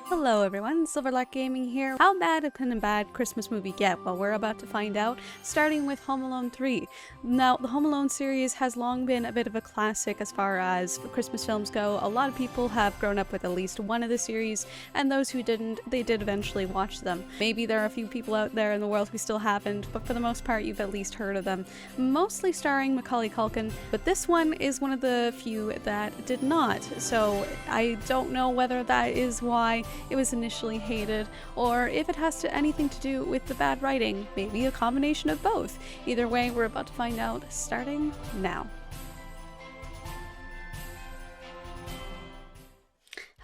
Hello everyone, Silverlock Gaming here. How bad can a bad Christmas movie get? Well, we're about to find out, starting with Home Alone 3. Now, the Home Alone series has long been a bit of a classic as far as Christmas films go. A lot of people have grown up with at least one of the series, and those who didn't, they did eventually watch them. Maybe there are a few people out there in the world who still haven't, but for the most part you've at least heard of them. Mostly starring Macaulay Culkin, but this one is one of the few that did not, so I don't know whether that is why it was initially hated, or if it has anything to do with the bad writing. Maybe a combination of both. Either way, we're about to find out, starting now.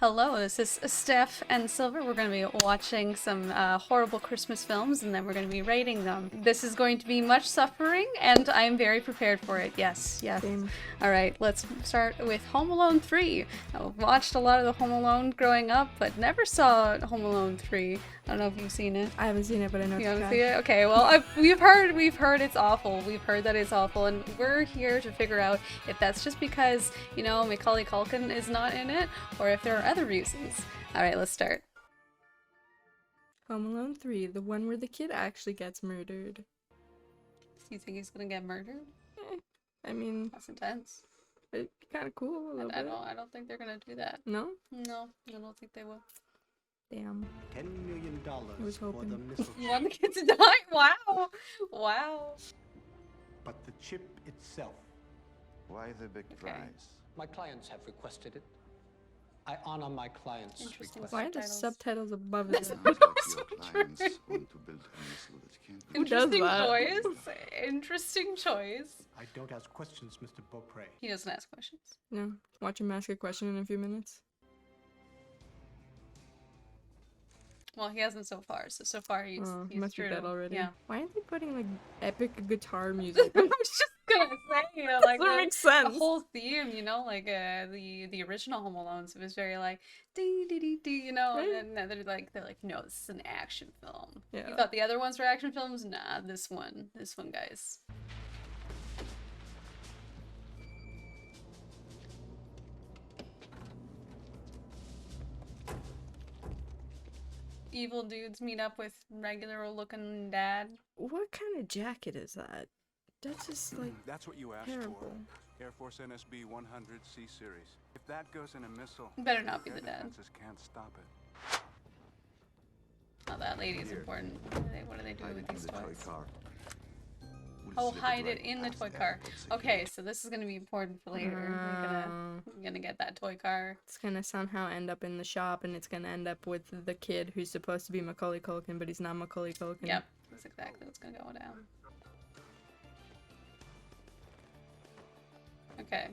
Hello, this is Steph and Silver. We're going to be watching some horrible Christmas films, and then we're going to be rating them. This is going to be much suffering, and I am very prepared for it. Yes. Alright, let's start with Home Alone 3. I've watched a lot of the Home Alone growing up, but never saw Home Alone 3. I don't know if you've seen it. I haven't seen it, but I know you it's haven't trash. seen it? Okay, well, we've heard it's awful. We've heard that it's awful, and we're here to figure out if that's just because, you know, Macaulay Culkin is not in it, or if there are other reasons. Alright, let's start. Home Alone 3, the one where the kid actually gets murdered. Do you think he's gonna get murdered? I mean, That's intense. it'd be kind of cool a little bit. I don't think they're gonna do that. No? No, I don't think they will. Damn. $10 million I was for the hoping. missile You want the chip. kid to die? Wow! Wow. But the chip itself. Why the big Okay. prize? My clients have requested it. I honor my clients' Interesting. request. Why are the Subtitles. subtitles above This it? Sounds like your clients want to build a missile that can't be Who does Interesting that? choice. Interesting choice. I don't ask questions, Mr. Beaupre. He doesn't ask questions. No. Watch him ask a question in a few minutes. Well, he hasn't so far. So far he's Oh, he he's must be true. dead already. Yeah. Why aren't they putting like epic guitar music? I was just gonna say, like That makes sense. the whole theme, you know, like the original Home Alones, it was very like dee dee dee dee, you know, Right. and then they're like no, this is an action film. Yeah. You thought the other ones were action films? Nah, this one, guys. Evil dudes meet up with regular looking dad. What kind of jacket is that? That's just like That's what you asked terrible. for. Air Force NSB 100C series. If that goes in a missile, Better not be air the dad. defenses can't stop it. Oh, that lady is important. What do they do Hide with it in these the toy toys? car. We'll Oh, slip hide right it in the past toy the car. airport Okay, security. so this is gonna be important for later. We're gonna get that toy car. It's gonna somehow end up in the shop, and it's gonna end up with the kid who's supposed to be Macaulay Culkin, but he's not Macaulay Culkin. Yep, that's exactly what's gonna go down. Okay.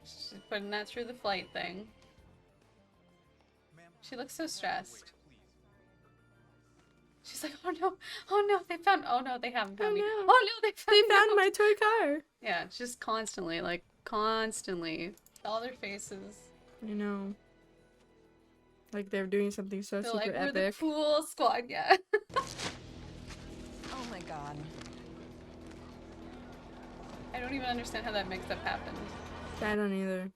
She's putting that through the flight thing. She looks so stressed. She's like, oh no, they found, oh no, they haven't found me. no. Oh no, they They found found out." my toy car. Yeah, it's just constantly, like, constantly. All their faces. You know. Like they're doing something so They're super like, we're the epic. cool squad, yeah. Oh my god. I don't even understand how that mix-up happened. I don't either.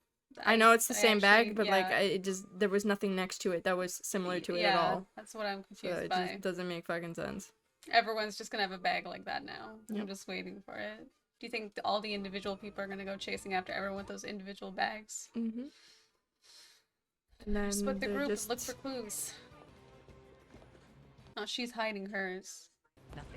I know it's the same bag, actually- but like yeah. it just there was nothing next to it that was similar to it at all. That's what I'm So confused it by. just doesn't make fucking sense. Everyone's just gonna have a bag like that now. Yep. I'm just waiting for it. Do you think all the individual people are gonna go chasing after everyone with those individual bags? Mm-hmm. And then Split the they're group just and look for clues. Oh, she's hiding hers.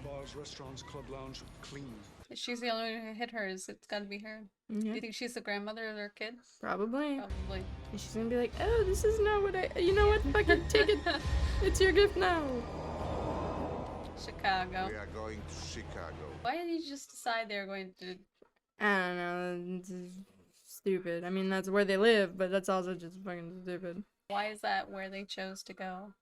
Bars, restaurants, club lounge, clean. If she's the only one who hit hers, it's gotta be her. Do yeah, you think she's the grandmother of their kid? probably. Probably. And she's gonna be like, oh, this is not what I. You know what? Fucking take it. It's your gift now. Chicago. We are going to Chicago. Why did you just decide they were going to... I don't know. It's just stupid. I mean, that's where they live, but that's also just fucking stupid. Why is that where they chose to go?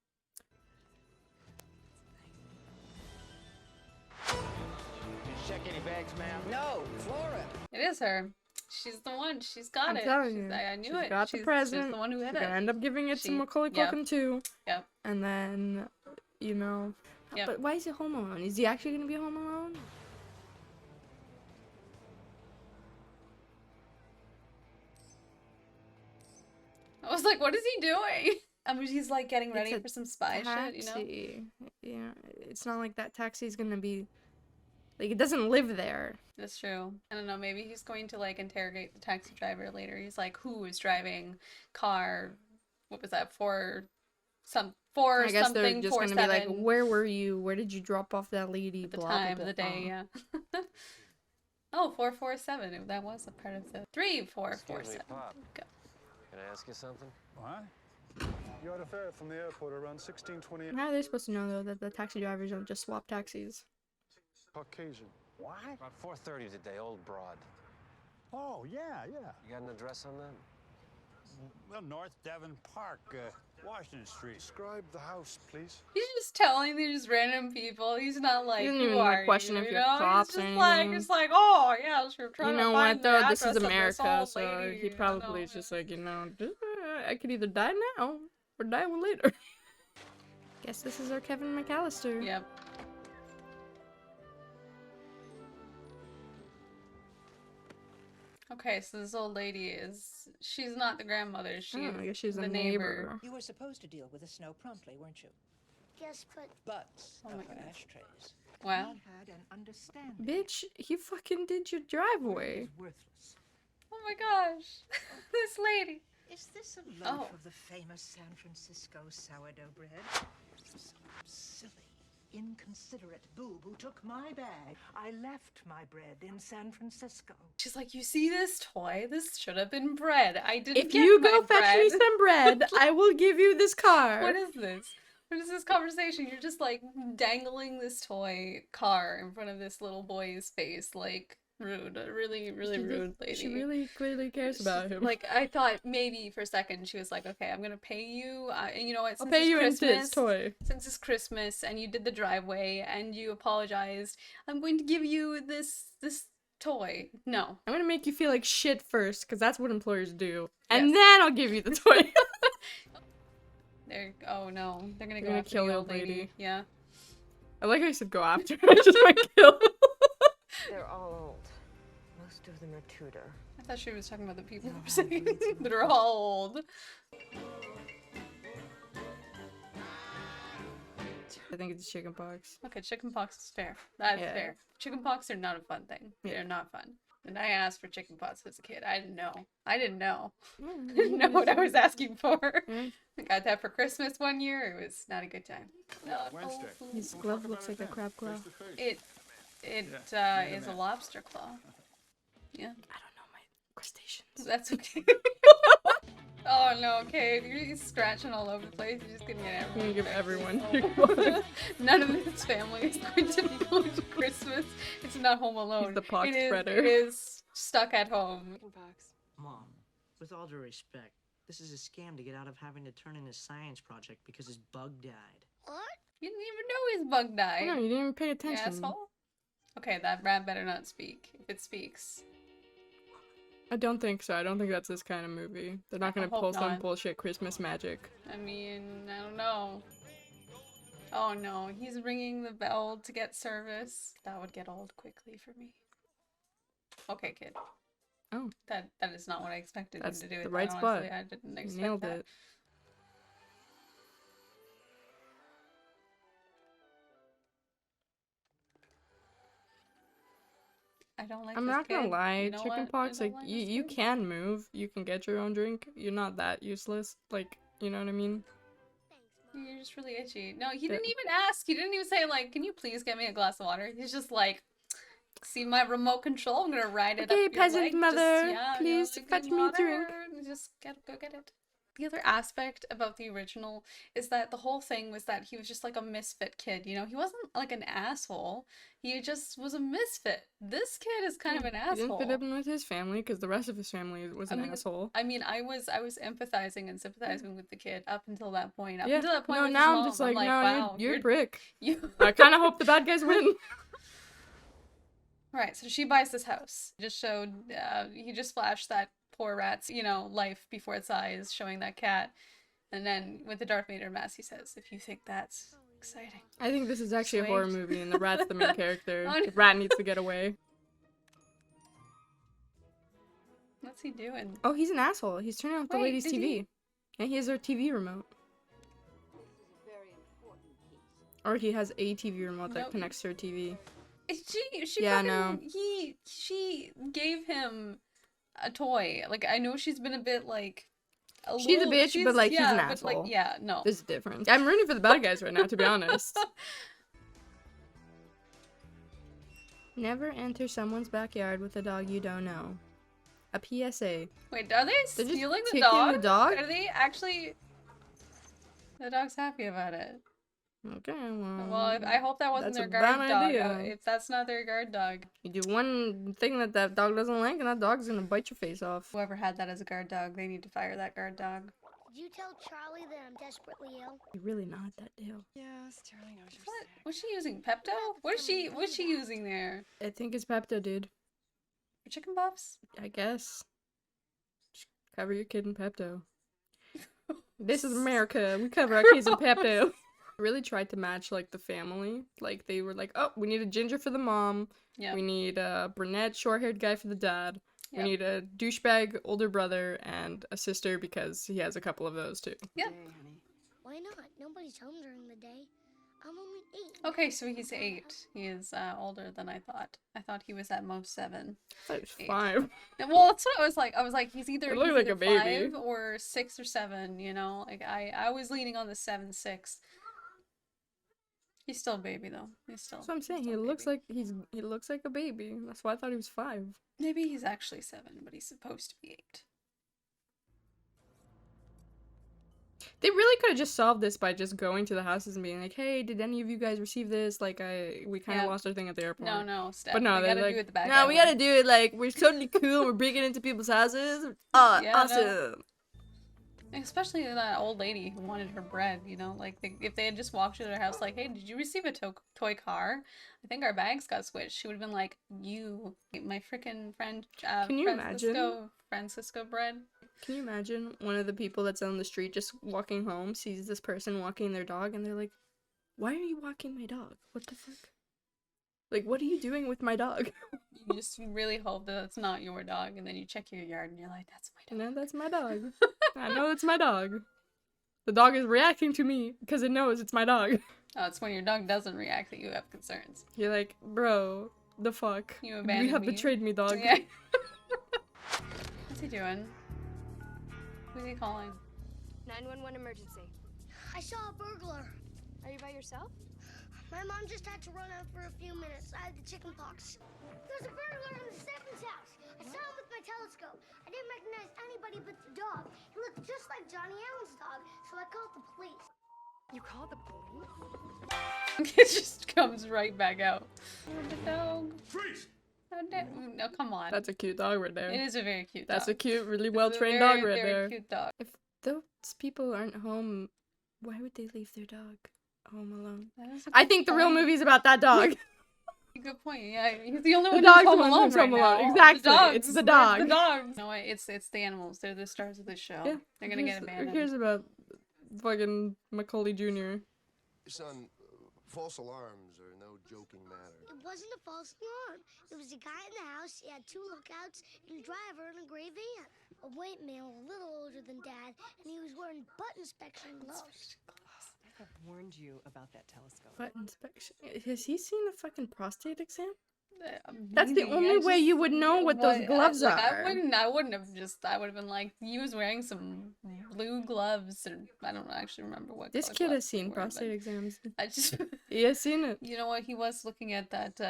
Check any bags, ma'am? No, Flora. It is her. She's the one. She's got I'm it. telling She's, you, I knew she's it. got the She's present. the one who hit She's gonna it. end up giving it to She- Macaulay yep. Culkin too. Yep. And then, you know. Yep. But why is he home alone? Is he actually gonna be home alone? I was like, what is he doing? I mean, he's like getting ready It's a for some spy shit, you know? Taxi. Yeah, it's not like that taxi's gonna be like it doesn't live there. That's true. I don't know, maybe he's going to like interrogate the taxi driver later. He's like, who is driving car, what was that, four I guess they're something, just four gonna be like, seven where were you? Where did you drop off that lady? at the Blah, time blah, of the blah, day, blah. yeah. Oh, 447. That was a part of the 3447. Pop. Go. Can I ask you something? What? You had a fare from the airport around 16:20. How are they supposed to know though that the taxi drivers don't just swap taxis? Caucasian. What? About 4:30 today, Old Broad. Oh, yeah. You got an address on that? Well, North Devon Park, Washington Street. Describe the house, please. He's just telling these random people. He's not like, He doesn't who even are question you? if You you're know? cops He's or just like, anything. it's like, oh yeah, sure. Trying You to know find what though? the This is address of America, old so lady. he I probably know. is just like, I could either die now or die later. Guess this is our Kevin McAllister. Yep. Okay, so this old lady she's not the grandmother, she's I guess she's the a neighbor. You were supposed to deal with the snow promptly, weren't you? Yes, but Butts Oh of my goodness. ashtrays. Wow. We had an understanding. Bitch, he fucking did your driveway. It's worthless. Oh my gosh. This lady. Is this a loaf Oh. of the famous San Francisco sourdough bread? So silly, inconsiderate boob who took my bag. I left my bread in San Francisco. She's like, you see this toy? This should have been bread. I didn't If get you my go fetch bread. me some bread, I will give you this car. What is this? What is this conversation? You're just like dangling this toy car in front of this little boy's face. Like, rude. Really, really rude lady. She really clearly cares about him. Like, I thought maybe for a second she was like, okay, I'm gonna pay you. And you know what? I'll Since pay it's you into Christmas, this toy. Since it's Christmas and you did the driveway and you apologized, I'm going to give you this toy. No. I'm gonna make you feel like shit first, because that's what employers do. And Yes. then I'll give you the toy. Oh no, they're gonna They're go gonna after kill the the old old lady. lady. Yeah. I like how you said go after. I just went kill. they're all old. Most of them are Tudor. I thought she was talking about the people for a second that are all old. I think it's chickenpox. Okay, chickenpox is fair. That's Yeah. fair. Chickenpox are not a fun thing. Yeah. They're not fun. And I asked for chickenpox as a kid. I didn't know. I didn't know Mm. what I was asking for. Yeah. I got that for Christmas one year. It was not a good time. Wednesday. His glove looks like a crab claw. It is a lobster claw. Yeah. I don't know my crustaceans. That's okay. Oh no, okay. You're scratching all over the place. You're just gonna get I'm gonna give everyone everyone. chickenpox. None of his family is going to be going to Christmas. It's not Home Alone. He's the pox It spreader. It is stuck at home. Mom, with all due respect, this is a scam to get out of having to turn in his science project because his bug died. What? You didn't even know his bug died. No, you didn't even pay You attention. asshole. Okay, that rat better not speak. If it speaks. I don't think so. I don't think that's this kind of movie. They're not gonna I hope pull some not. bullshit Christmas magic. I mean, I don't know. Oh no, he's ringing the bell to get service. That would get old quickly for me. Okay, kid. Oh. That is not what I expected That's him to do. the right spot. Honestly, I didn't You expect nailed that. it. I don't like I'm this not gonna kid. lie, You know what? I chickenpox, don't like, like you this kid. can move. You can get your own drink. You're not that useless. Like, you know what I mean? You're just really itchy. No, he That- didn't even ask. He didn't even say, like, can you please get me a glass of water? He's just like, see my remote control? I'm gonna ride it Okay, up your peasant leg. mother, Just, please like, fetch get me a water, drink. and just go get it. The other aspect about the original is that the whole thing was that he was just like a misfit kid, you know? He wasn't like an asshole. He just was a misfit. This kid is kind of an He didn't asshole. fit in with his family because the rest of his family was an asshole. I mean, I was empathizing and sympathizing with the kid up until that point. Up Yeah. until that point No, with now his I'm mom, just like, no, wow, you're a brick. You I kind of hope the bad guys win. Right, so she buys this house. Just showed, he just flashed that poor rat's, life before its eyes, showing that cat. And then with the Darth Vader mask, he says, if you think that's exciting. I think this is actually a horror Sweet. movie, and the rat's the main character. Oh, no. The rat needs to get away. What's he doing? Oh, he's an asshole. He's turning off the Wait, lady's did TV. And he has our TV remote. Or he has a TV remote that connects to her TV. She Yeah, fucking, no. she gave him a toy. Like, I know she's been a bit like She's a bitch, but like he's an but, asshole. like, yeah, no. There's a difference. I'm rooting for the bad guys right now, to be honest. Never enter someone's backyard with a dog you don't know. A PSA. Wait, are they They're just stealing the taking dog? the dog? Are they actually? The dog's happy about it. Okay, well. Well, I hope that wasn't that's their a guard bad dog. idea. If that's not their guard dog. You do one thing that that dog doesn't like, and that dog's gonna bite your face off. Whoever had that as a guard dog, they need to fire that guard dog. Did you tell Charlie that I'm desperately ill? You're really not that deal. Yes, Charlie knows you're What? sick. Was she using Pepto? What's she using there? I think it's Pepto, dude. For chicken puffs? I guess. Just cover your kid in Pepto. This is America. We cover our kids in Pepto. Really tried to match like the family. Like they were like, oh, we need a ginger for the mom. Yeah. We need a brunette, short-haired guy for the dad. Yep. We need a douchebag older brother and a sister because he has a couple of those too. Yeah. Why not? Nobody's home during the day. I'm only 8. Okay, so he's 8. He is older than I thought. I thought he was at most 7. I thought he was 8. 5. Well, that's what I was like. I was like, he's either, He looked like a baby. 5 or 6 or 7. You know, like I was leaning on the 7, 6. He's still a baby though. He's still. That's what I'm saying. He looks like he looks like a baby. That's why I thought he was 5. Maybe he's actually 7, but he's supposed to be 8. They really could have just solved this by just going to the houses and being like, "Hey, did any of you guys receive this? Like, we kind of lost our thing at the airport." No, Steph. But no, we they're gotta like, do it the bad "No, guy we way." gotta do it like we're totally cool. We're breaking into people's houses. Oh, Yeah, awesome!" no. Especially that old lady who wanted her bread, you know? Like, if they had just walked to their house like, hey, did you receive a toy car? I think our bags got switched. She would have been like, you, my freaking friend, Can you imagine? Francisco bread. Can you imagine one of the people that's on the street just walking home sees this person walking their dog and they're like, why are you walking my dog? What the fuck? Like, what are you doing with my dog? You just really hope that it's not your dog, and then you check your yard and you're like, that's my dog. No, that's my dog. I know it's my dog. The dog is reacting to me because it knows it's my dog. Oh, it's when your dog doesn't react that you have concerns. You're like, bro, the fuck? You abandoned You have me. betrayed me, dog. Yeah. What's he doing? Who's he calling? 911 emergency. I saw a burglar. Are you by yourself? My mom just had to run out for a few minutes. I had the chicken pox. There's a burglar in the Stephens house. I saw him with my telescope. I didn't recognize anybody but the dog. He looked just like Johnny Allen's dog, so I called the police. You called the police? It just comes right back out. Oh, the dog. Freeze! No, come on. That's a cute dog right there. It is a very cute dog. That's a cute, really It's well-trained a very, dog right very there. Cute dog. If those people aren't home, why would they leave their dog home alone? I think the real movie's about that dog. Good point. Yeah, he's the only The one dog's who's home the one alone who's right home alone. now. Exactly. The dogs. It's the dog. The dogs. No, it's the animals. They're the stars of the show. Yeah. They're gonna get Who abandoned. cares about fucking Macaulay Jr.? Son, false alarms are no joking matter. It wasn't a false alarm. There was a guy in the house. He had 2 lookouts and a driver in a gray van. A white male, a little older than Dad, and he was wearing butt inspection gloves. I warned you about that telescope. Butt inspection. Has he seen a fucking prostate exam? That's the only way you would know what those gloves are. I wouldn't have just. I would have been like, he was wearing some blue gloves, or I don't actually remember what. This color kid gloves has seen they were, prostate but exams. I just. He has seen it. You know what? He was looking at that.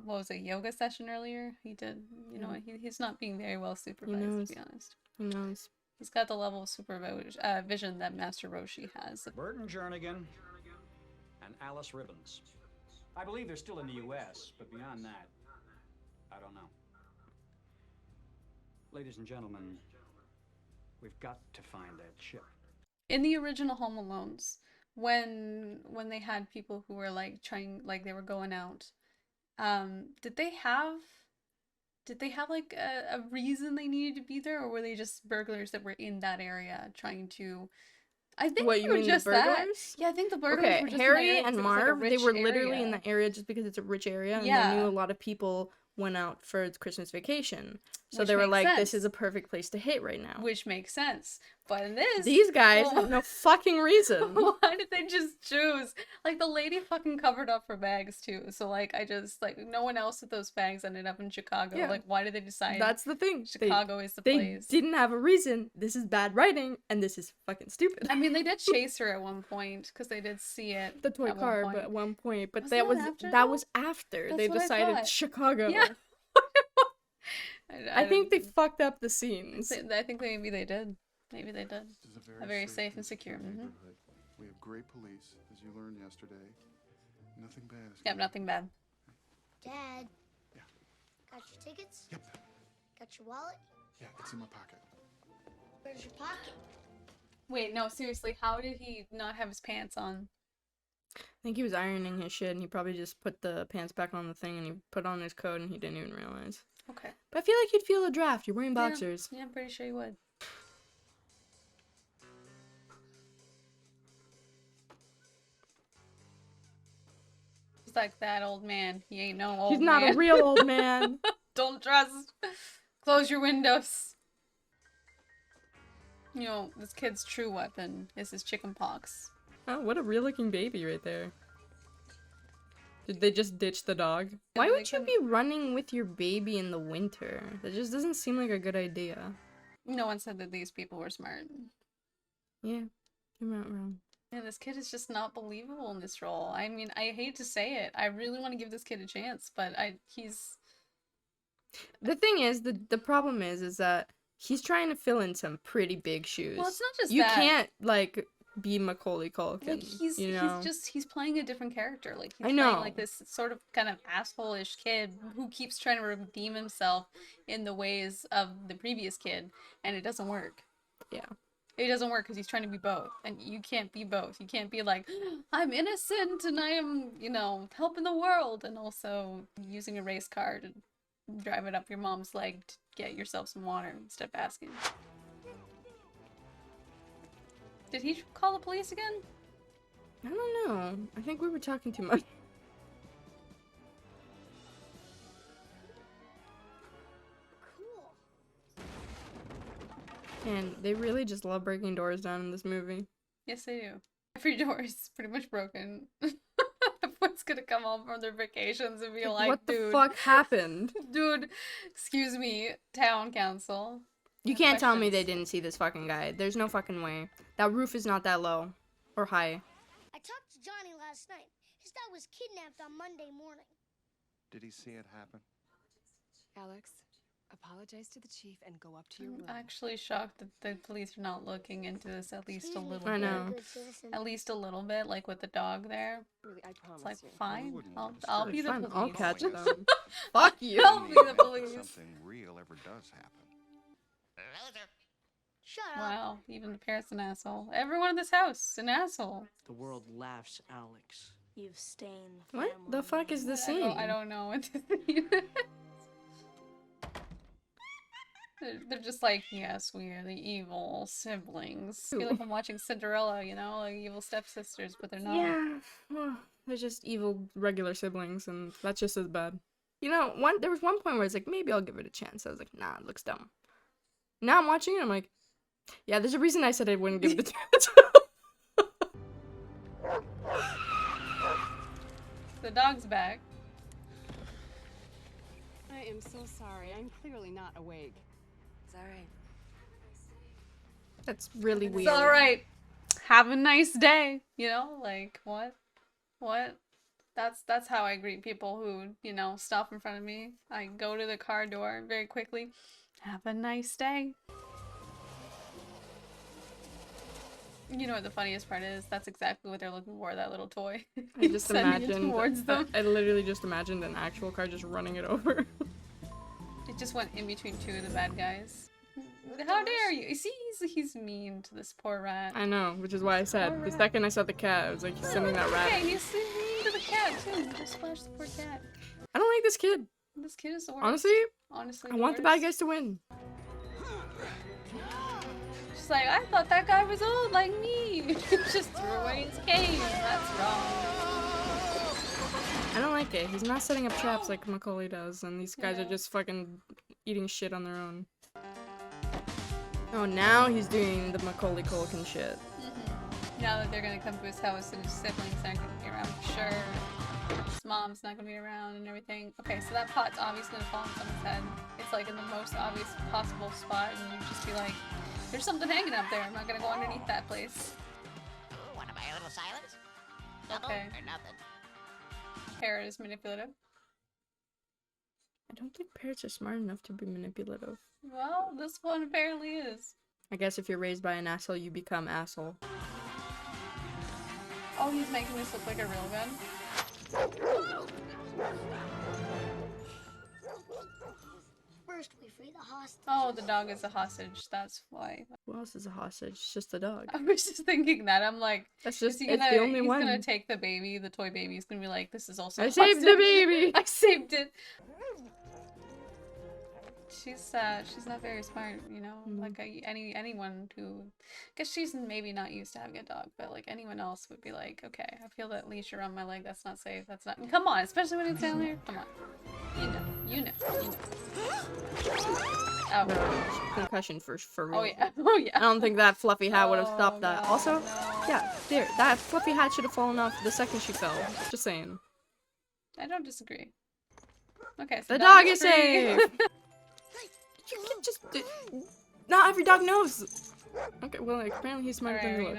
What was it? Yoga session earlier. He did. You know what? He's not being very well supervised, to be honest. He knows. He's got the level of supervision that Master Roshi has. Burton Jernigan and Alice Ribbons. I believe they're still in the U.S., but beyond that, I don't know. Ladies and gentlemen, we've got to find that chip. In the original Home Alones, when they had people who were like trying, like they were going out, did they have like a reason they needed to be there, or were they just burglars that were in that area trying to? I think What, they you were mean just the that. burglars? Yeah, I think the burglars Okay, were just Harry in the area and because it was, like, a Marv, they rich were literally area. in the area just because it's a rich area, and Yeah. they knew a lot of people went out for its Christmas vacation. So Which they were makes like, sense. this is a perfect place to hit right now. Which makes sense. But in this... These guys well, have no fucking reason. why did they just choose? Like, the lady fucking covered up her bags, too. So, like, I just... Like, no one else with those bags ended up in Chicago. Yeah. Like, why did they decide That's the thing. Chicago is the they place? didn't have a reason. This is bad writing, and this is fucking stupid. I mean, they did chase her at one point, because they did see it. The toy at one car, point. but at one point. But Wasn't that that was after, after That's they what I decided thought. Chicago. Yeah. I think they fucked up the scenes. I think maybe they did. Maybe they did. This is A very safe and secure. neighborhood. We have great police, as you learned yesterday. Nothing bad is Yep, nothing bad. Dad. Yeah. Got your tickets? Yep. Got your wallet? Yeah, it's in my pocket. Where's your pocket? Wait, no, seriously, how did he not have his pants on? I think he was ironing his shit, and he probably just put the pants back on the thing, and he put on his coat, and he didn't even realize. Okay. But I feel like you'd feel a draft. You're wearing boxers. Yeah, I'm pretty sure you would. He's like that old man. He ain't no old man. He's not a real old man. Don't trust. Close your windows. You know, this kid's true weapon is his chicken pox. Oh, what a real looking baby right there. Did they just ditch the dog? Why would you be running with your baby in the winter? That just doesn't seem like a good idea. No one said that these people were smart. Yeah, you're not wrong. Yeah, this kid is just not believable in this role. I mean, I hate to say it. I really want to give this kid a chance, but he's... The thing is, the problem is that he's trying to fill in some pretty big shoes. Well, it's not just you that. can't, like, be Macaulay Culkin, Like, he's playing a different character. Like, he's I know. playing, like, this sort of kind of asshole-ish kid who keeps trying to redeem himself in the ways of the previous kid, and it doesn't work. Yeah. It doesn't work because he's trying to be both, and you can't be both. You can't be like, I'm innocent and I am, you know, helping the world, and also using a race car to drive it up your mom's leg to get yourself some water instead of asking. Did he call the police again? I don't know. I think we were talking too much. And they really just love breaking doors down in this movie. Yes, they do. Every door is pretty much broken. Everyone's gonna come home from their vacations and be like, what the dude, fuck happened? Dude, excuse me, town council. You can't tell me they didn't see this fucking guy. There's no fucking way. That roof is not that low. Or high. I talked to Johnny last night. His dad was kidnapped on Monday morning. Did he see it happen? Alex, apologize to the chief and go up to your room. I'm actually shocked that the police are not looking into this at least a little I bit. know. At least a little bit, like with the dog there. Really, I promise It's like, you. fine, I'll be the Fine, police. I'll catch them. Fuck you. I'll be the police. Something real ever does happen. Shut up. Wow, even the parent's an asshole. Everyone in this house, an asshole. The world laughs, Alex. You've stained. What the fuck is this scene? I don't know what to see. They're just like, yes, we are the evil siblings. I feel like I'm watching Cinderella, you know, like evil stepsisters, but they're not. Yeah, well, they're just evil regular siblings, and that's just as bad. You know, there was one point where I was like, maybe I'll give it a chance. I was like, nah, it looks dumb. Now I'm watching it, I'm like, yeah, there's a reason I said I wouldn't give it a chance. The dog's back. I am so sorry. I'm clearly not awake. It's alright. That's really weird. It's alright. Have a nice day. You know, like, what? What? That's how I greet people who, you know, stop in front of me. I go to the car door very quickly. Have a nice day. You know what the funniest part is? That's exactly what they're looking for, that little toy. I just Sending it imagined, towards them. I literally just imagined an actual car just running it over. It just went in between two of the bad guys. How dare you? See, he's mean to this poor rat. I know, which is why I said, the second I saw the cat, I was like, he's sending that rat. Okay, he's mean to the cat too. Just splash the poor cat. I don't like this kid. This kid is the worst. Honestly, I the want the bad guys to win. She's like, I thought that guy was old like me. Just threw away his cane. That's wrong. I don't like it. He's not setting up traps like Macaulay does, and these guys are just fucking eating shit on their own. Oh, now he's doing the Macaulay Culkin shit. Now that they're gonna come to his house and his siblings aren't gonna be around for sure. His mom's not gonna be around and everything. Okay, so that pot's obviously gonna fall on someone's head. It's like in the most obvious possible spot, and you just be like, there's something hanging up there. I'm not gonna go underneath that place. Ooh, wanna buy a little silence? Okay. Or nothing. Parrot is manipulative. I don't think parrots are smart enough to be manipulative. Well, this one apparently is. I guess if you're raised by an asshole, you become asshole. Oh, he's making this look like a real gun? First, we free the hostage. Oh, the dog is a hostage. That's why. Who else is a hostage? It's just the dog. I was just thinking that. I'm like, that's just it's the only one. He's gonna take the baby, the toy baby. He's gonna be like, this is also I saved the baby! I saved it! She's not very smart, you know? Like, anyone who... Guess she's maybe not used to having a dog, but, like, anyone else would be like, okay, I feel that leash around my leg, that's not safe, that's not... Come on, especially when it's down there. Come on. You know. Oh. No, concussion for real. Oh, yeah. Oh, yeah. I don't think that fluffy hat would have stopped that. God, Also, no. yeah, there, that fluffy hat should have fallen off the second she fell. Just saying. I don't disagree. Okay, so the dog is free. safe! You can just... Not every dog knows! Okay, well, like, apparently he's smarter than you look.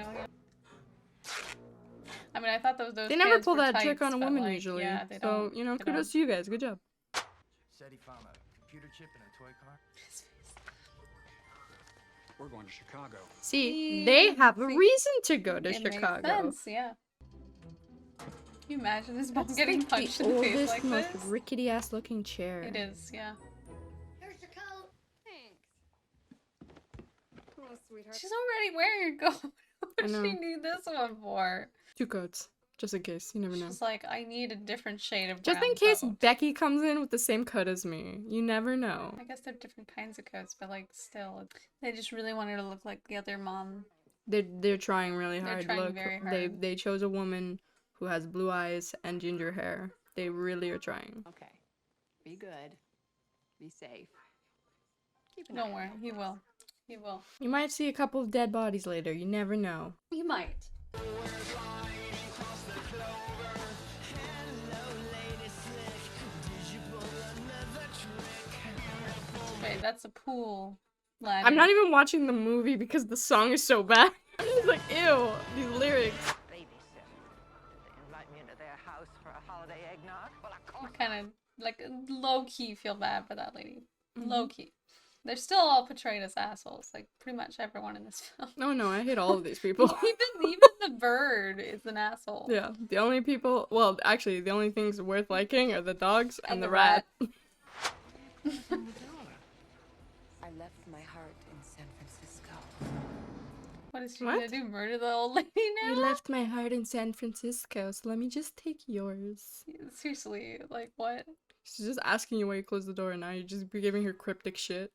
I mean, I thought those They never kids pull were that tights, trick on a but, woman like, usually. yeah, they So, don't. you know, They kudos don't. to you guys. Good job. Said he found a computer chip in a toy car. We're going to Chicago. See, they have a reason to go to It makes Chicago. sense, yeah. Can you imagine this bus getting punched the in the face oldest, like most this? rickety ass looking chair. It is, yeah. Here's your coat. Thanks. Oh, sweetheart. She's already wearing a coat. What I does know. she need this one for? 2 coats. Just in case. You never know. She's like, I need a different shade of Just brown in case coat. Becky comes in with the same coat as me. You never know. I guess they're different kinds of coats, but like still, they just really want her to look like the other mom. They're trying really They're hard. trying Look, very hard. they chose a woman who has blue eyes and ginger hair. They really are trying. Okay. Be good. Be safe. Keep an Don't eye worry, out. he will. He will. You might see a couple of dead bodies later. You never know. You might. Wait, that's a pool ladder. I'm not even watching the movie because the song is so bad. I'm just like, ew, these lyrics. Babysitter. Did they invite me into their house for a holiday eggnog? Well, of course. Kind of like low-key feel bad for that lady. Mm-hmm. Low-key. They're still all portrayed as assholes, like pretty much everyone in this film. No, I hate all of these people. even the bird is an asshole. Yeah, the only people, well, actually, the only things worth liking are the dogs and the rat. I left my heart in San Francisco. What is she What? gonna do? Murder the old lady now? I left my heart in San Francisco, so let me just take yours. Seriously, like what? She's just asking you why you close the door, and now you're just giving her cryptic shit.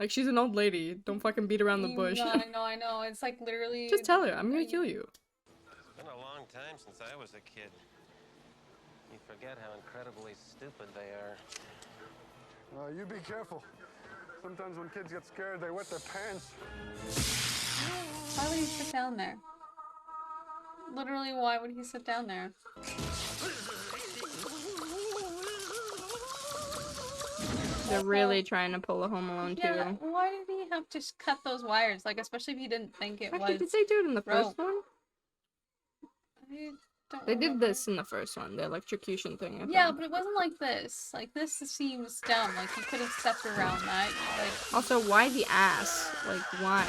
Like, she's an old lady. Don't fucking beat around the bush. I know. It's like literally. Just tell her, I'm gonna kill you. It's been a long time since I was a kid. You forget how incredibly stupid they are. You be careful. Sometimes when kids get scared, they wet their pants. Why would he sit down there? Literally, why would he sit down there? They're really trying to pull a Home Alone too. Yeah, why did he have to cut those wires? Like, especially if he didn't think it Actually, was. did they do it in the first rope. one? I don't They did remember. this in the first one, the electrocution thing. I Yeah, think. but it wasn't like this. Like, this seems dumb. Like, you could have stepped around that. Like, Also, why the ass? Like, why?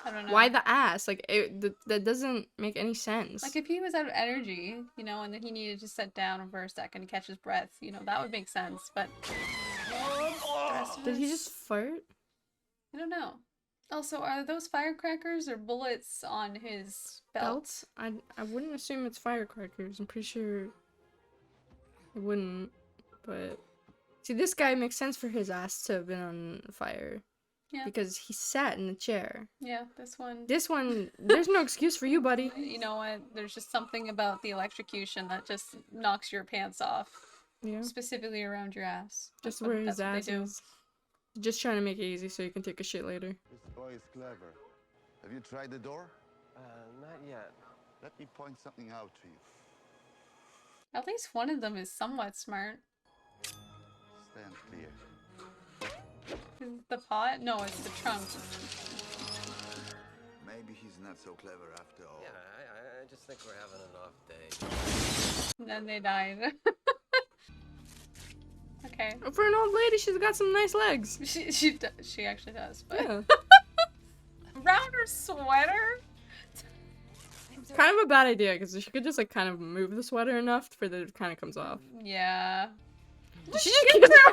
I don't know. Why the ass? Like, that doesn't make any sense. Like, if he was out of energy, you know, and then he needed to sit down for a second to catch his breath, you know, that would make sense. But the rest of Did he us- just fart? I don't know. Also, are those firecrackers or bullets on his belt? I wouldn't assume it's firecrackers. I'm pretty sure it wouldn't. But see, this guy makes sense for his ass to have been on fire. Yeah. Because he sat in the chair. Yeah, this one. This one, there's no excuse for you, buddy. You know what? There's just something about the electrocution that just knocks your pants off. Yeah. Specifically around your ass. Just That's where what- his that's what they ass do. is. Just trying to make it easy so you can take a shit later. This boy is clever. Have you tried the door? Not yet. Let me point something out to you. At least one of them is somewhat smart. Stand clear. Is it the pot? No, it's the trunk. Maybe he's not so clever after all. Yeah, I just think we're having an off day. And then they died. Okay. For an old lady, she's got some nice legs. She actually does. But Yeah. around her sweater. Kind of a bad idea because she could just like kind of move the sweater enough for that it kind of comes off. Yeah. Did she just kiss her?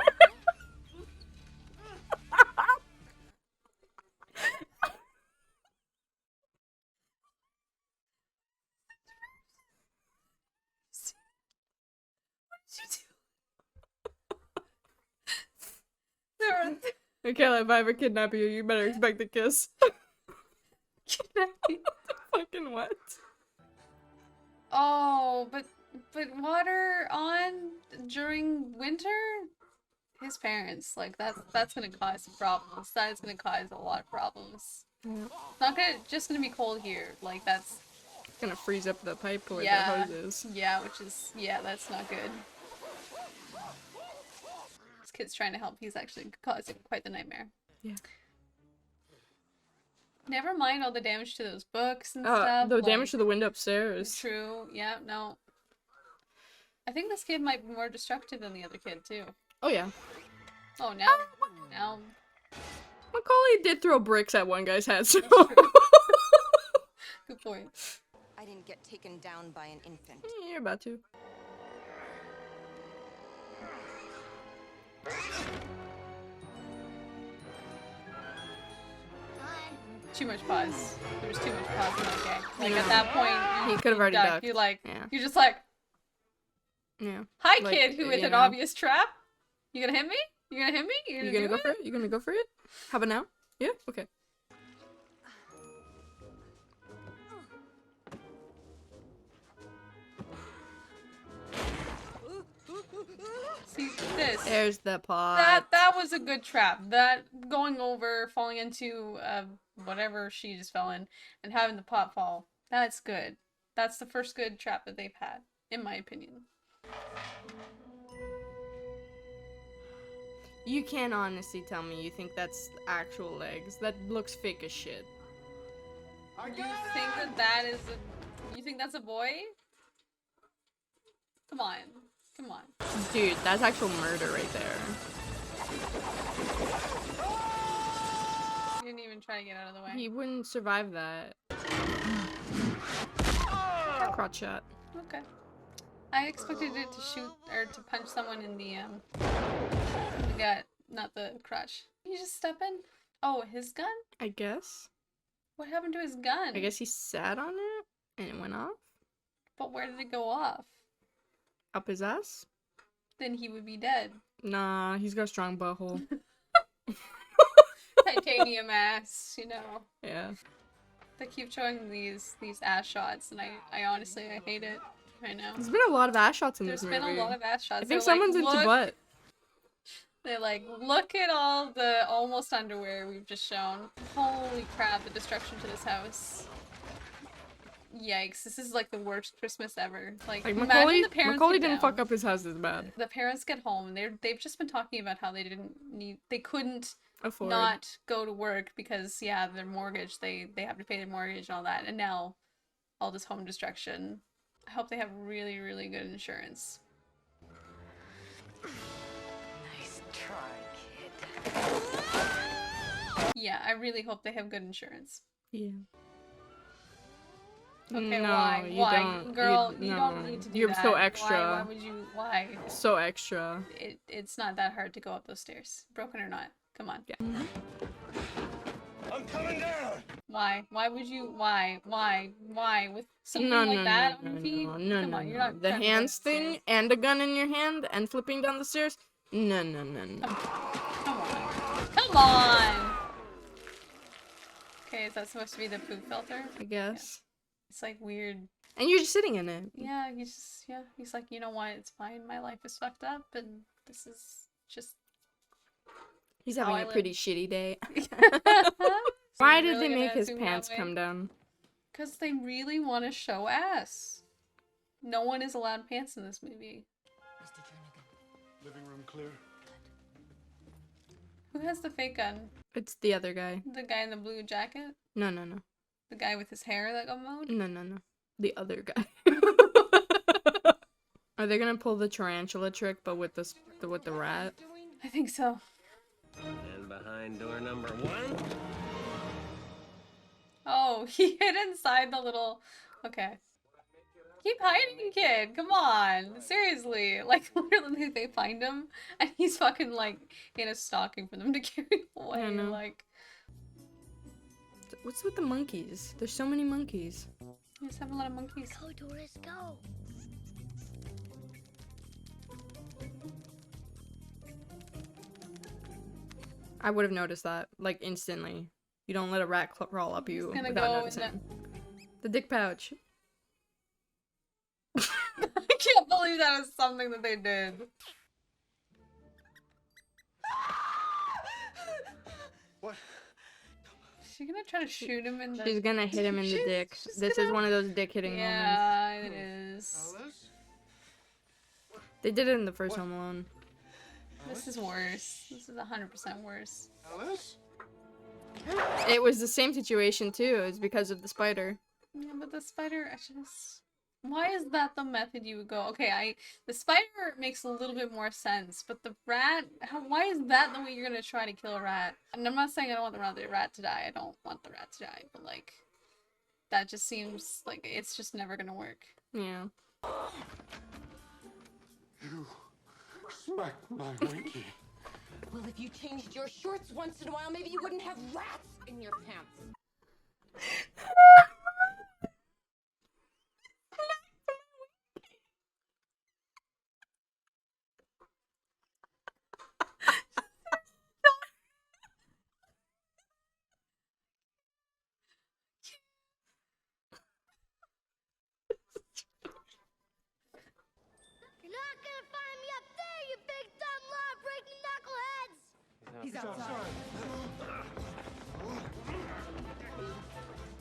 Michaela, if I ever kidnap you, you better expect a kiss. Kidnapping? Fucking what? Oh, but water on during winter? His parents, like that's gonna cause some problems. That is gonna cause a lot of problems. It's not just gonna be cold here. Like that's Gonna freeze up the pipe where yeah, the hose is. yeah, that's not good. This kid's trying to help. He's actually causing quite the nightmare. Yeah. Never mind all the damage to those books and stuff. The like, damage to the window upstairs. True. Yeah. No. I think this kid might be more destructive than the other kid too. Oh yeah. Oh now. Macaulay did throw bricks at one guy's head, so. Good point. I didn't get taken down by an infant. You're about to. Too much pause. There was too much pause in that game. Like at that point, he could have already ducked. You're like, yeah. you're just like, yeah. Hi, like, kid, who with an know. obvious trap. You gonna hit me? You gonna hit me? You gonna go for it? You gonna go for it? How about now? Yeah. Okay. See this? There's the pot. That was a good trap. That going over, falling into whatever she just fell in, and having the pot fall. That's good. That's the first good trap that they've had, in my opinion. You can't honestly tell me you think that's actual legs. That looks fake as shit. You think that is a... You think that's a boy? Come on. Come on. Dude, that's actual murder right there. He didn't even try to get out of the way. He wouldn't survive that. Crotch shot. Okay. I expected it to shoot or to punch someone in the gut, not the crotch. Did you just step in? Oh, his gun? I guess. What happened to his gun? I guess he sat on it and it went off. But where did it go off? Up his ass? Then he would be dead. Nah, he's got a strong butthole. Titanium ass, you know. Yeah. They keep showing these ass shots, and I honestly I hate it. I know. There's been a lot of ass shots in this movie. There's been a lot of ass shots. I think someone's into butt. They're like, look at all the almost underwear we've just shown. Holy crap, the destruction to this house. Yikes, this is like the worst Christmas ever. Like Macaulay, the parents Macaulay get didn't down. fuck up his house as bad. The parents get home and they've just been talking about how they couldn't afford not go to work because yeah, their mortgage, they have to pay their mortgage and all that, and now all this home destruction. I hope they have really, really good insurance. Nice try, kid. Yeah, I really hope they have good insurance. Yeah. Okay, no, why? You Why? don't, Girl, you no. don't need to do You're that. so extra. Why would you? Why? So extra. It's not that hard to go up those stairs. Broken or not. Come on. Yeah. I'm coming down! Why? Why would you? Why? With something No, like no, that no, on your no, feet? no, Come no, on, you're no. not The trying to go hands up the thing stairs. and a gun in your hand and flipping down the stairs? No, no, no, no. Come on. Come on! Okay, is that supposed to be the poop filter? I guess. Yeah. It's like weird. And you're just sitting in it. Yeah, he's like, you know what, it's fine, my life is fucked up, and this is just... He's how having I a live. pretty shitty day. So Why you're did really they gonna make his assume that pants way? come down? Because they really want to show ass. No one is allowed pants in this movie. Living room clear. Who has the fake gun? It's the other guy. The guy in the blue jacket? No, no, no. The guy with his hair that got mowed? No, no, no. The other guy. Are they gonna pull the tarantula trick, but with with the rat? I think so. And behind door number 1. Oh, he hid inside the little... Okay. Keep hiding, kid. Come on. Seriously. Like, literally, they find him, and he's fucking, like, in a stocking for them to carry away. I know. Like, What's with the monkeys? There's so many monkeys. you just have a lot of monkeys. Go, Doris, go. I would have noticed that, like, instantly. You don't let a rat crawl up you gonna without go in noticing. The dick pouch. I can't believe that was something that they did. What? Is she gonna try to shoot him in the... She's gonna hit him in the dick. This is one of those dick hitting moments. Yeah, it is. They did it in the first Home Alone. This is worse. This is 100% worse. Alice? It was the same situation too. It's because of the spider. Yeah, but the spider, I just... Why is that the method you would go? Okay, the spider makes a little bit more sense, but the rat, why is that the way you're gonna try to kill a rat? And I'm not saying I don't want the rat to die. I don't want the rat to die, but like, that just seems like it's just never gonna work. Yeah. You smacked my winky. Well, if you changed your shorts once in a while, maybe you wouldn't have rats in your pants. You're not gonna find me up there, you big dumb law-breaking knuckleheads! He's outside.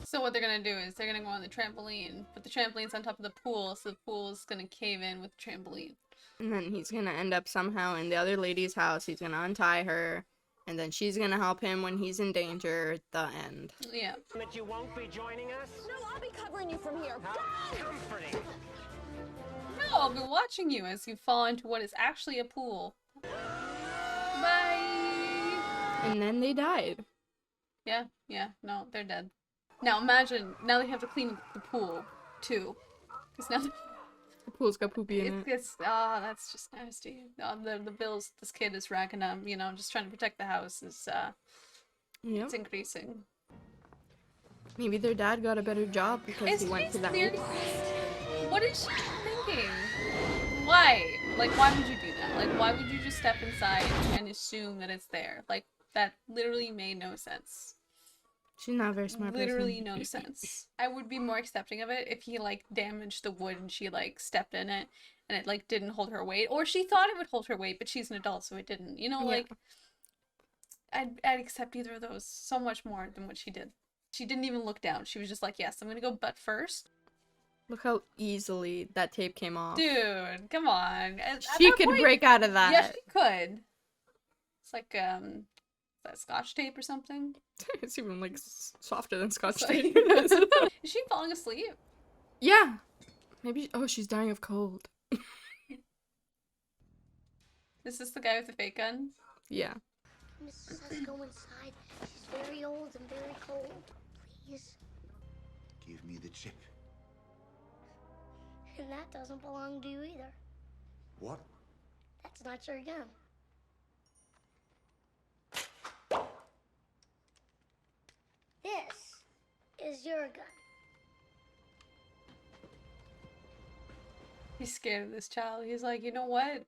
So what they're gonna do is they're gonna go on the trampoline, but the trampoline's on top of the pool, so the pool's gonna cave in with the trampoline. And then he's gonna end up somehow in the other lady's house. He's gonna untie her, and then she's gonna help him when he's in danger at the end. Yeah. That you won't be joining us? No, I'll be covering you from here. How comforting. No, I'll be watching you as you fall into what is actually a pool. Bye! And then they died. Yeah, no, they're dead. Now imagine, now they have to clean the pool, too. Because now The pool's got poopy in it. that's just nasty. The bills this kid is racking up, you know, just trying to protect the house is, Yep. it's increasing. Maybe their dad got a better job because he went to that one. What is she thinking? Why? Like, why would you do that? Like, why would you just step inside and assume that it's there? Like, that literally made no sense. She's not a very smart Literally person. no sense. I would be more accepting of it if he, like, damaged the wood and she, like, stepped in it and it, like, didn't hold her weight. Or she thought it would hold her weight, but she's an adult, so it didn't. You know, like, I'd accept either of those so much more than what she did. She didn't even look down. She was just like, yes, I'm gonna go butt first. Look how easily that tape came off. Dude, come on. At She that could point- break out of that. Yeah, she could. It's like, is that Scotch tape or something? It's even, like, softer than Scotch Sorry. tape. Is she falling asleep? Yeah. Maybe, oh, she's dying of cold. Is this the guy with the fake gun? Yeah. Mrs. says go inside. She's very old and very cold. Please. Give me the chip. And that doesn't belong to you either. What? That's not your gun. This is your gun. He's scared of this child. He's like, you know what?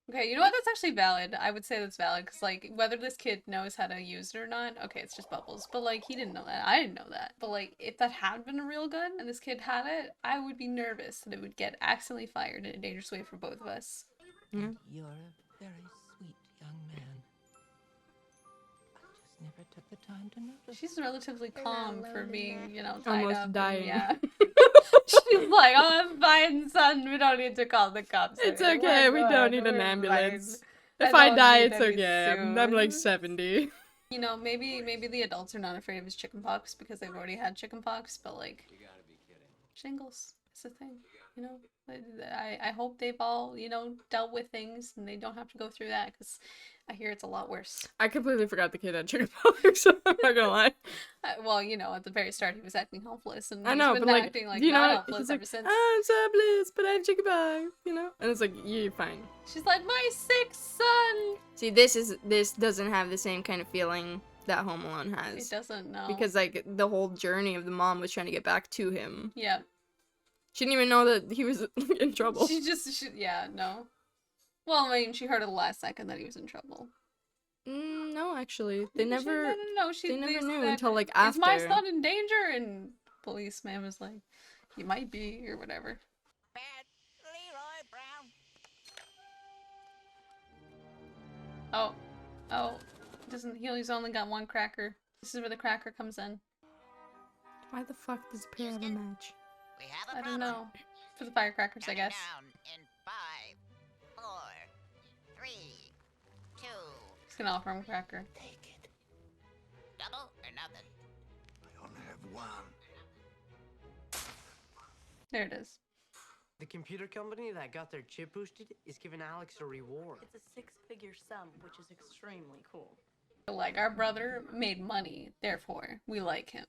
Okay, you know what? That's actually valid. I would say that's valid, because, like, whether this kid knows how to use it or not, okay, it's just bubbles. But, like, he didn't know that. I didn't know that. But, like, if that had been a real gun and this kid had it, I would be nervous that it would get accidentally fired in a dangerous way for both of us. Yeah. You're a very sweet young man. never took the time to notice. She's relatively calm for being, you know, tied Almost up. dying. Yeah. She's like, oh, I'm fine, son. We don't need to call the cops. It's We're okay. We good. don't need an We're ambulance. fine. If I don't die, need it's any okay. I'm like soon. 70. You know, maybe the adults are not afraid of his chickenpox because they've already had chickenpox, but like, You gotta be kidding. shingles is a thing, you know. I hope they've all, you know, dealt with things and they don't have to go through that because I hear it's a lot worse. I completely forgot the kid had chickenpox, so I'm not gonna lie. Well, you know, at the very start he was acting helpless, and I know, he's but been like, acting like you know, not what? helpless He's ever like, since. "Oh, I'm so helpless, but I have chickenpox," you know, and it's like, you're fine. She's like, my sick son. See, this doesn't have the same kind of feeling that Home Alone has. It doesn't, no. Because like the whole journey of the mom was trying to get back to him. Yeah. She didn't even know that he was in trouble. Yeah, no. Well, I mean, she heard at the last second that he was in trouble. No, actually, they never. No, they never they knew said, until like Is after. my son in danger? And policeman was like, he might be, or whatever. Oh, he's only got one cracker. This is where the cracker comes in. Why the fuck does the pair have a match? We have a I don't problem. know. For the firecrackers, I guess. Down in 5, 4, 3, 2. He's gonna offer him a cracker. Double or nothing. I only have one. There it is. The computer company that got their chip boosted is giving Alex a reward. It's a 6-figure sum, which is extremely cool. Like, our brother made money, therefore we like him.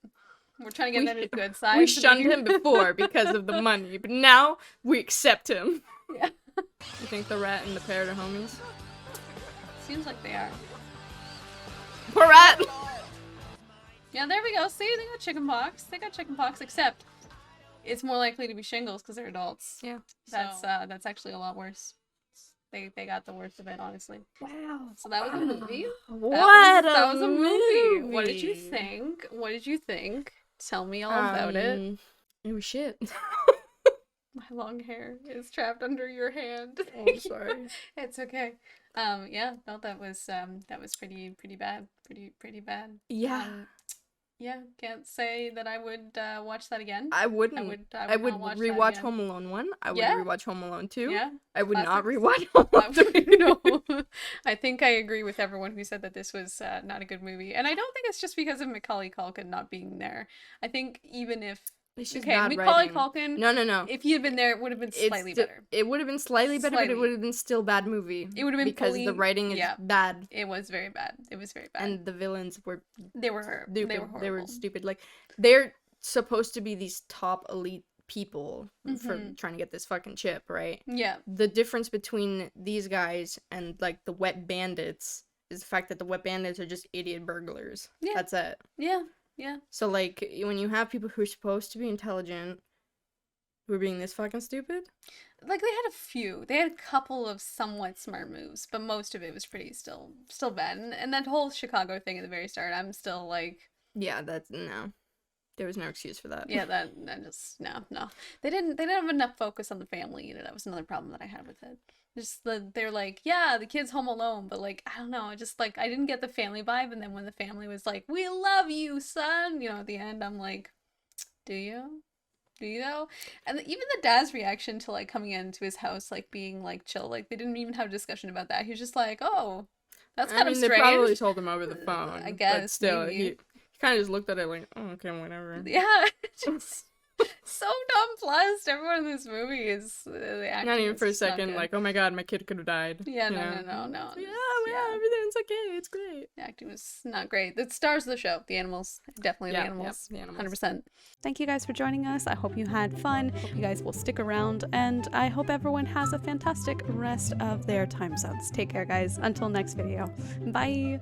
We're trying to get that his good side. We shunned him before because of the money, but now we accept him. Yeah. You think the rat and the parrot are homies? Seems like they are. Poor rat! Yeah, there we go. See, they got chickenpox. They got chickenpox, except it's more likely to be shingles because they're adults. Yeah. That's actually a lot worse. They got the worst of it, honestly. Wow. So that was a movie. That was a movie. What did you think? What did you think? Tell me all about it. It was shit. My long hair is trapped under your hand. Oh, I'm sorry. It's okay. Yeah, no, that was pretty bad. Pretty bad. Yeah. Yeah, can't say that I would watch that again. I wouldn't. I would not watch that rewatch again. Home Alone 1. I would Yeah. rewatch Home Alone 2. Yeah. I would not Classics. rewatch Home Alone 3. No. I think I agree with everyone who said that this was not a good movie. And I don't think it's just because of Macaulay Culkin not being there. I think even if... It's just okay, bad Macaulay writing. Culkin... No. If he had been there, it would have been slightly better. It would have been slightly better, but it would have been still bad movie. It would have been because the writing is bad. It was very bad. It was very bad. And the villains were They were stupid. They were horrible. They were stupid. Like, they're supposed to be these top elite people for trying to get this fucking chip, right? Yeah. The difference between these guys and like the wet bandits is the fact that the wet bandits are just idiot burglars. Yeah. That's it. Yeah. Yeah. So like when you have people who are supposed to be intelligent who are being this fucking stupid, like, they had a few. They had a couple of somewhat smart moves, but most of it was pretty still bad. And that whole Chicago thing at the very start, I'm still like, yeah, that's no. There was no excuse for that. yeah, that just no. They didn't have enough focus on the family either. That was another problem that I had with it. Just they're like, yeah, the kid's home alone, but like, I don't know, just like I didn't get the family vibe. And then when the family was like, we love you, son, you know, at the end, I'm like, do you? Do you though? And even the dad's reaction to like coming into his house, like being like chill, like they didn't even have a discussion about that. He was just like, oh, that's kind of strange. They probably told him over the phone. I guess. But still, maybe. he kind of just looked at it like, oh, okay, whatever. Yeah, just so nonplussed. Everyone in this movie is the acting. Not even is for a just not second, good. like, oh my god, my kid could have died. Yeah, you no. Yeah, everything's okay. It's great. The acting was not great. The stars of the show, the animals, definitely the animals, the animals. 100%. Thank you guys for joining us. I hope you had fun. Hope you guys will stick around, and I hope everyone has a fantastic rest of their time zones. Take care, guys. Until next video. Bye.